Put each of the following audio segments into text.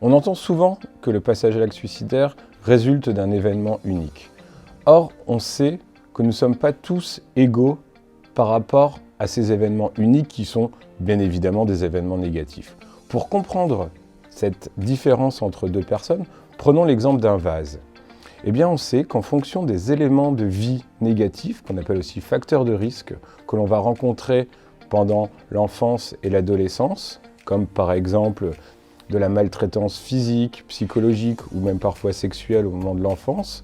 On entend souvent que le passage à l'acte suicidaire résulte d'un événement unique. Or, on sait que nous ne sommes pas tous égaux par rapport à ces événements uniques qui sont bien évidemment des événements négatifs. Pour comprendre cette différence entre deux personnes, prenons l'exemple d'un vase. Eh bien, on sait qu'en fonction des éléments de vie négatifs, qu'on appelle aussi facteurs de risque, que l'on va rencontrer pendant l'enfance et l'adolescence, comme par exemple de la maltraitance physique, psychologique ou même parfois sexuelle au moment de l'enfance,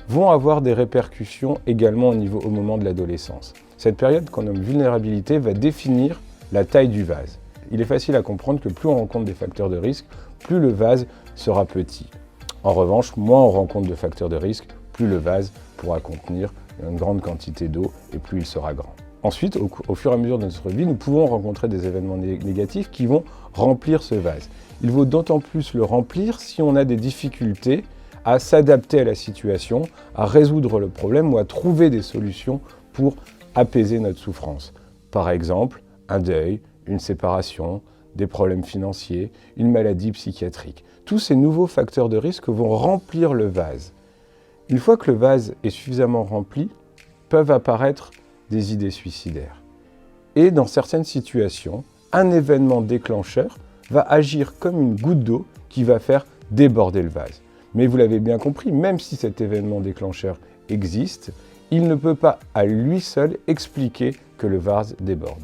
vont avoir des répercussions également au moment de l'adolescence. Cette période qu'on nomme vulnérabilité va définir la taille du vase. Il est facile à comprendre que plus on rencontre des facteurs de risque, plus le vase sera petit. En revanche, moins on rencontre de facteurs de risque, plus le vase pourra contenir une grande quantité d'eau et plus il sera grand. Ensuite, au fur et à mesure de notre vie, nous pouvons rencontrer des événements négatifs qui vont remplir ce vase. Il vaut d'autant plus le remplir si on a des difficultés à s'adapter à la situation, à résoudre le problème ou à trouver des solutions pour apaiser notre souffrance. Par exemple, un deuil, une séparation, des problèmes financiers, une maladie psychiatrique. Tous ces nouveaux facteurs de risque vont remplir le vase. Une fois que le vase est suffisamment rempli, peuvent apparaître des idées suicidaires. Et dans certaines situations, un événement déclencheur va agir comme une goutte d'eau qui va faire déborder le vase. Mais vous l'avez bien compris, même si cet événement déclencheur existe, il ne peut pas à lui seul expliquer que le vase déborde.